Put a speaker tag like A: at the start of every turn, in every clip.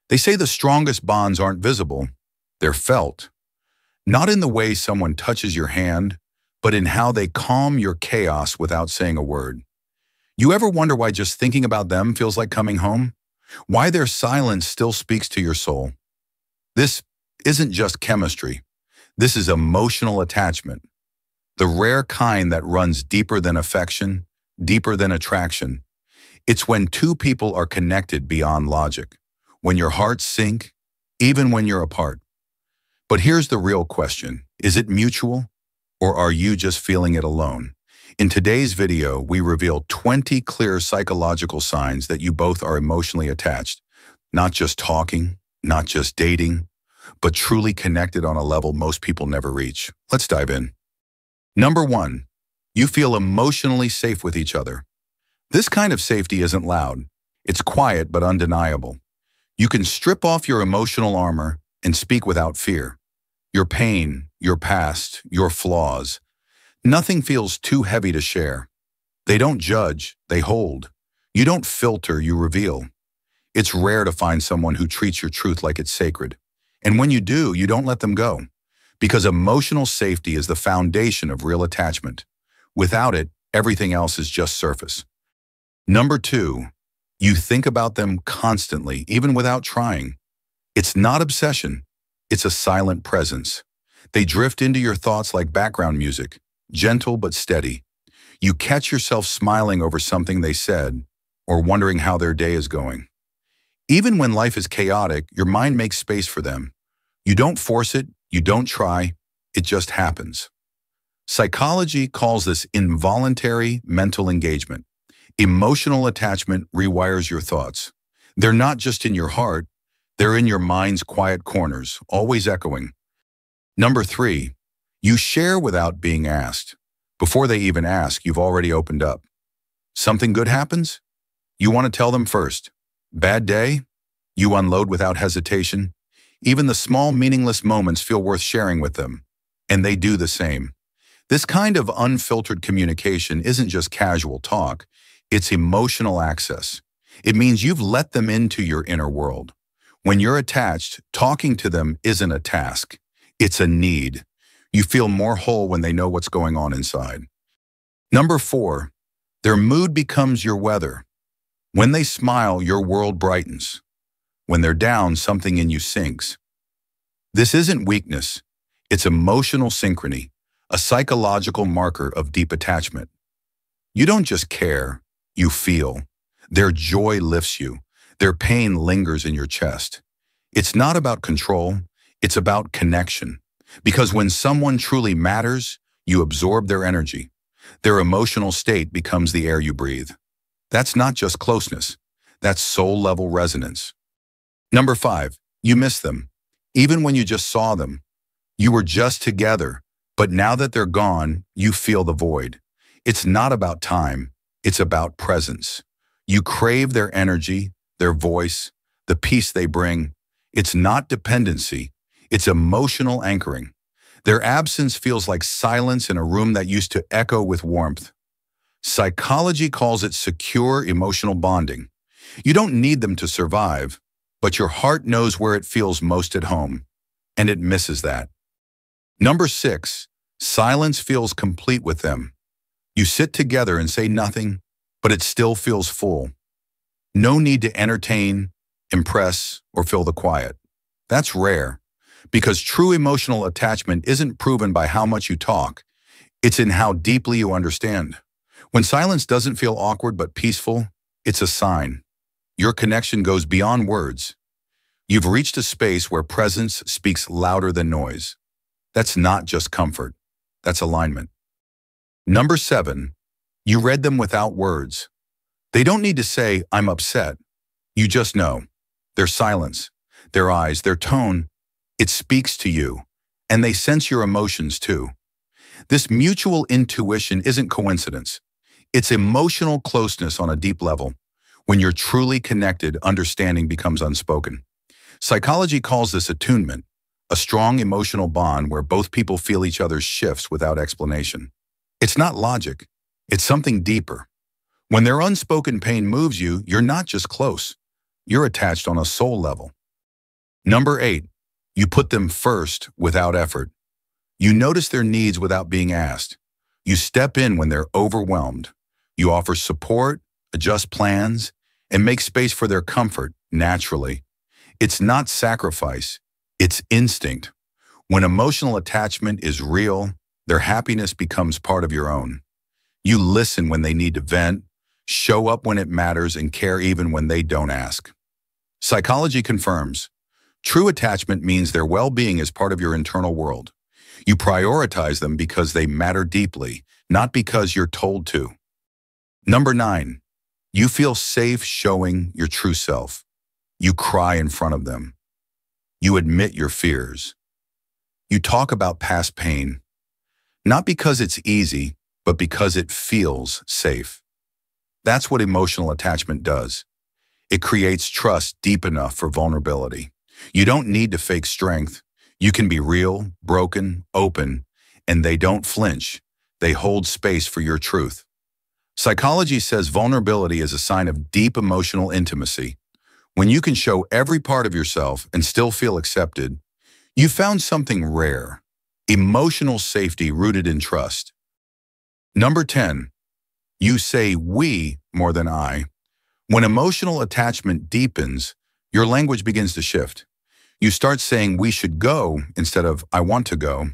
A: They say the strongest bonds aren't visible, they're felt. Not in the way someone touches your hand, but in how they calm your chaos without saying a word. You ever wonder why just thinking about them feels like coming home? Why their silence still speaks to your soul? This isn't just chemistry. This is emotional attachment. The rare kind that runs deeper than affection, deeper than attraction. It's when two people are connected beyond logic, when your hearts sync, even when you're apart. But here's the real question. Is it mutual, or are you just feeling it alone? In today's video, we reveal 20 clear psychological signs that you both are emotionally attached, not just talking, not just dating, but truly connected on a level most people never reach. Let's dive in. Number 1, you feel emotionally safe with each other. This kind of safety isn't loud. It's quiet but undeniable. You can strip off your emotional armor and speak without fear. Your pain, your past, your flaws. Nothing feels too heavy to share. They don't judge, they hold. You don't filter, you reveal. It's rare to find someone who treats your truth like it's sacred. And when you do, you don't let them go. Because emotional safety is the foundation of real attachment. Without it, everything else is just surface. Number 2, you think about them constantly, even without trying. It's not obsession, it's a silent presence. They drift into your thoughts like background music, gentle but steady. You catch yourself smiling over something they said, or wondering how their day is going. Even when life is chaotic, your mind makes space for them. You don't force it, you don't try, it just happens. Psychology calls this involuntary mental engagement. Emotional attachment rewires your thoughts. They're not just in your heart, they're in your mind's quiet corners, always echoing. Number 3, you share without being asked. Before they even ask, you've already opened up. Something good happens? You want to tell them first. Bad day? You unload without hesitation. Even the small, meaningless moments feel worth sharing with them. And they do the same. This kind of unfiltered communication isn't just casual talk. It's emotional access. It means you've let them into your inner world. When you're attached, talking to them isn't a task. It's a need. You feel more whole when they know what's going on inside. Number 4, their mood becomes your weather. When they smile, your world brightens. When they're down, something in you sinks. This isn't weakness. It's emotional synchrony, a psychological marker of deep attachment. You don't just care, you feel. Their joy lifts you. Their pain lingers in your chest. It's not about control, it's about connection. Because when someone truly matters, you absorb their energy. Their emotional state becomes the air you breathe. That's not just closeness, that's soul-level resonance. Number 5, you miss them. Even when you just saw them. You were just together, but now that they're gone, you feel the void. It's not about time, it's about presence. You crave their energy, their voice, the peace they bring. It's not dependency, it's emotional anchoring. Their absence feels like silence in a room that used to echo with warmth. Psychology calls it secure emotional bonding. You don't need them to survive, but your heart knows where it feels most at home, and it misses that. Number 6, silence feels complete with them. You sit together and say nothing, but it still feels full. No need to entertain, impress, or fill the quiet. That's rare, because true emotional attachment isn't proven by how much you talk. It's in how deeply you understand. When silence doesn't feel awkward but peaceful, it's a sign. Your connection goes beyond words. You've reached a space where presence speaks louder than noise. That's not just comfort, that's alignment. Number 7, you read them without words. They don't need to say, I'm upset. You just know. Their silence, their eyes, their tone, it speaks to you, and they sense your emotions too. This mutual intuition isn't coincidence. It's emotional closeness on a deep level. When you're truly connected, understanding becomes unspoken. Psychology calls this attunement, a strong emotional bond where both people feel each other's shifts without explanation. It's not logic, it's something deeper. When their unspoken pain moves you, you're not just close, you're attached on a soul level. Number 8, you put them first without effort. You notice their needs without being asked. You step in when they're overwhelmed. You offer support, adjust plans, and make space for their comfort naturally. It's not sacrifice, it's instinct. When emotional attachment is real, their happiness becomes part of your own. You listen when they need to vent, show up when it matters, and care even when they don't ask. Psychology confirms, true attachment means their well-being is part of your internal world. You prioritize them because they matter deeply, not because you're told to. Number 9, you feel safe showing your true self. You cry in front of them. You admit your fears. You talk about past pain, not because it's easy, but because it feels safe. That's what emotional attachment does. It creates trust deep enough for vulnerability. You don't need to fake strength. You can be real, broken, open, and they don't flinch. They hold space for your truth. Psychology says vulnerability is a sign of deep emotional intimacy. When you can show every part of yourself and still feel accepted, you found something rare, emotional safety rooted in trust. Number 10, you say we more than I. When emotional attachment deepens, your language begins to shift. You start saying we should go instead of I want to go.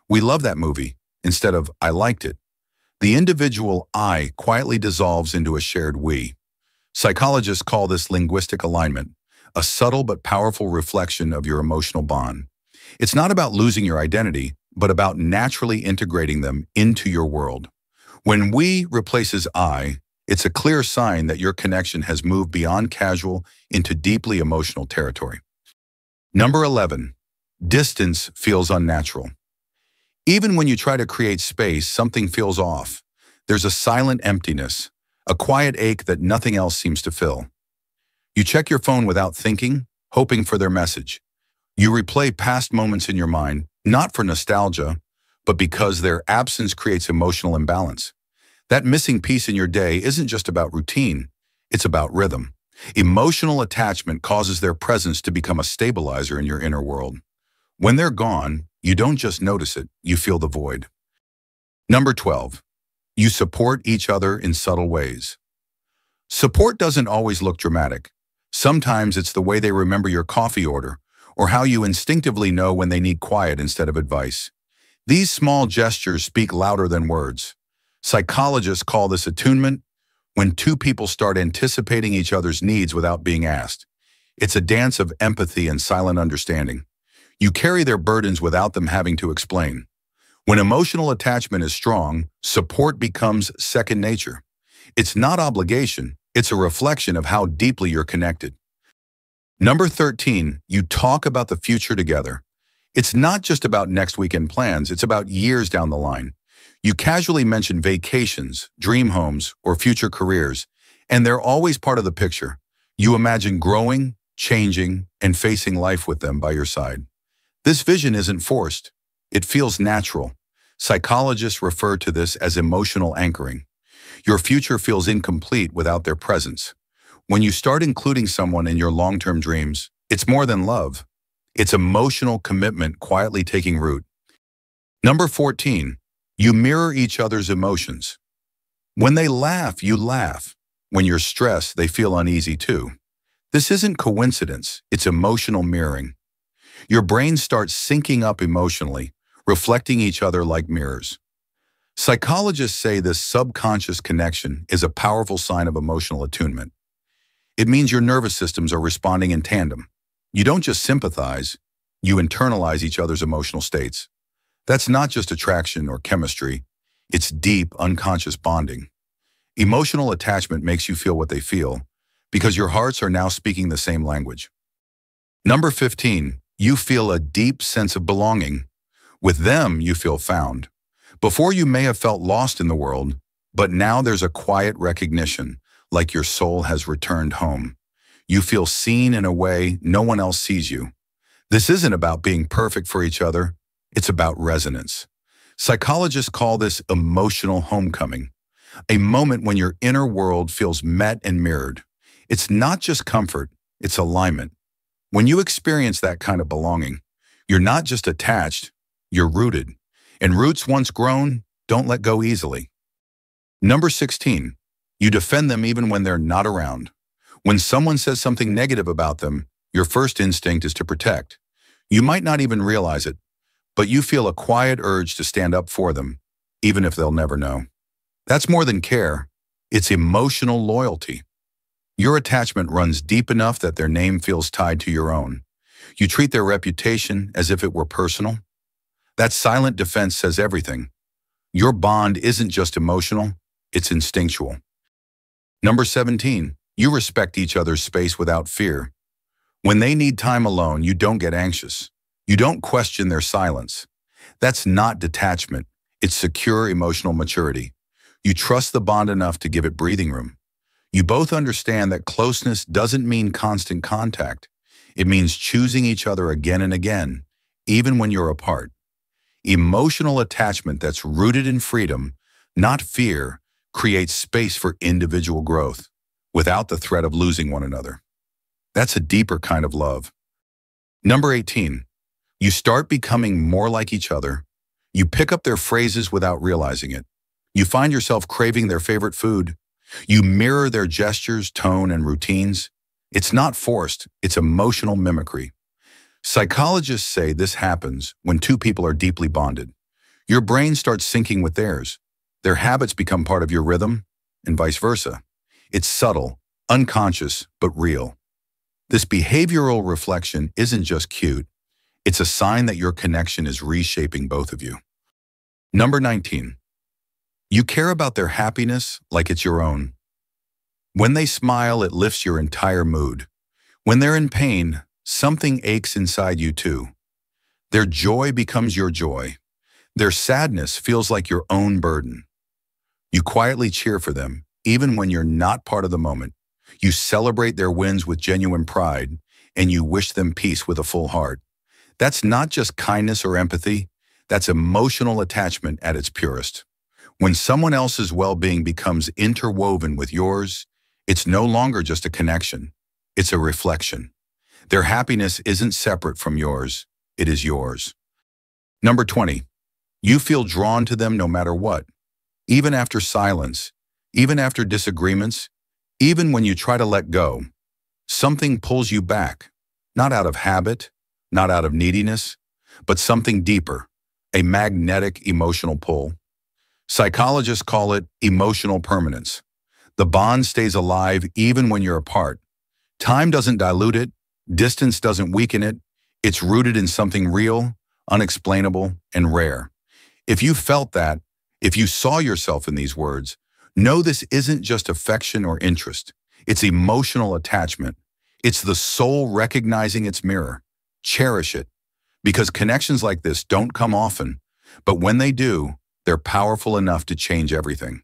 A: We love that movie instead of I liked it. The individual I quietly dissolves into a shared we. Psychologists call this linguistic alignment, a subtle but powerful reflection of your emotional bond. It's not about losing your identity, but about naturally integrating them into your world. When we replaces I, it's a clear sign that your connection has moved beyond casual into deeply emotional territory. Number 11, distance feels unnatural. Even when you try to create space, something feels off. There's a silent emptiness, a quiet ache that nothing else seems to fill. You check your phone without thinking, hoping for their message. You replay past moments in your mind, not for nostalgia, but because their absence creates emotional imbalance. That missing piece in your day isn't just about routine, it's about rhythm. Emotional attachment causes their presence to become a stabilizer in your inner world. When they're gone, you don't just notice it, you feel the void. Number 12, you support each other in subtle ways. Support doesn't always look dramatic. Sometimes it's the way they remember your coffee order, or how you instinctively know when they need quiet instead of advice. These small gestures speak louder than words. Psychologists call this attunement, when two people start anticipating each other's needs without being asked. It's a dance of empathy and silent understanding. You carry their burdens without them having to explain. When emotional attachment is strong, support becomes second nature. It's not obligation, it's a reflection of how deeply you're connected. Number 13, you talk about the future together. It's not just about next weekend plans, it's about years down the line. You casually mention vacations, dream homes, or future careers, and they're always part of the picture. You imagine growing, changing, and facing life with them by your side. This vision isn't forced. It feels natural. Psychologists refer to this as emotional anchoring. Your future feels incomplete without their presence. When you start including someone in your long-term dreams, it's more than love. It's emotional commitment quietly taking root. Number 14, you mirror each other's emotions. When they laugh, you laugh. When you're stressed, they feel uneasy too. This isn't coincidence, it's emotional mirroring. Your brain starts syncing up emotionally, reflecting each other like mirrors. Psychologists say this subconscious connection is a powerful sign of emotional attunement. It means your nervous systems are responding in tandem. You don't just sympathize, you internalize each other's emotional states. That's not just attraction or chemistry, it's deep, unconscious bonding. Emotional attachment makes you feel what they feel, because your hearts are now speaking the same language. Number 15, you feel a deep sense of belonging. With them, you feel found. Before you may have felt lost in the world, but now there's a quiet recognition, like your soul has returned home. You feel seen in a way no one else sees you. This isn't about being perfect for each other, it's about resonance. Psychologists call this emotional homecoming, a moment when your inner world feels met and mirrored. It's not just comfort, it's alignment. When you experience that kind of belonging, you're not just attached, you're rooted. And roots once grown don't let go easily. Number 16, you defend them even when they're not around. When someone says something negative about them, your first instinct is to protect. You might not even realize it, but you feel a quiet urge to stand up for them, even if they'll never know. That's more than care. It's emotional loyalty. Your attachment runs deep enough that their name feels tied to your own. You treat their reputation as if it were personal. That silent defense says everything. Your bond isn't just emotional, it's instinctual. Number 17, you respect each other's space without fear. When they need time alone, you don't get anxious. You don't question their silence. That's not detachment. It's secure emotional maturity. You trust the bond enough to give it breathing room. You both understand that closeness doesn't mean constant contact. It means choosing each other again and again, even when you're apart. Emotional attachment that's rooted in freedom, not fear, creates space for individual growth without the threat of losing one another. That's a deeper kind of love. Number 18, you start becoming more like each other. You pick up their phrases without realizing it. You find yourself craving their favorite food. You mirror their gestures, tone, and routines. It's not forced, it's emotional mimicry. Psychologists say this happens when two people are deeply bonded. Your brain starts syncing with theirs. Their habits become part of your rhythm, and vice versa. It's subtle, unconscious, but real. This behavioral reflection isn't just cute, it's a sign that your connection is reshaping both of you. Number 19. You care about their happiness like it's your own. When they smile, it lifts your entire mood. When they're in pain, something aches inside you too. Their joy becomes your joy. Their sadness feels like your own burden. You quietly cheer for them, even when you're not part of the moment. You celebrate their wins with genuine pride, and you wish them peace with a full heart. That's not just kindness or empathy, that's emotional attachment at its purest. When someone else's well-being becomes interwoven with yours, it's no longer just a connection, it's a reflection. Their happiness isn't separate from yours, it is yours. Number 20, you feel drawn to them no matter what. Even after silence, even after disagreements, even when you try to let go, something pulls you back, not out of habit, not out of neediness, but something deeper, a magnetic emotional pull. Psychologists call it emotional permanence. The bond stays alive even when you're apart. Time doesn't dilute it, distance doesn't weaken it. It's rooted in something real, unexplainable, and rare. If you felt that, if you saw yourself in these words, know this isn't just affection or interest. It's emotional attachment. It's the soul recognizing its mirror. Cherish it, because connections like this don't come often, but when they do, they're powerful enough to change everything.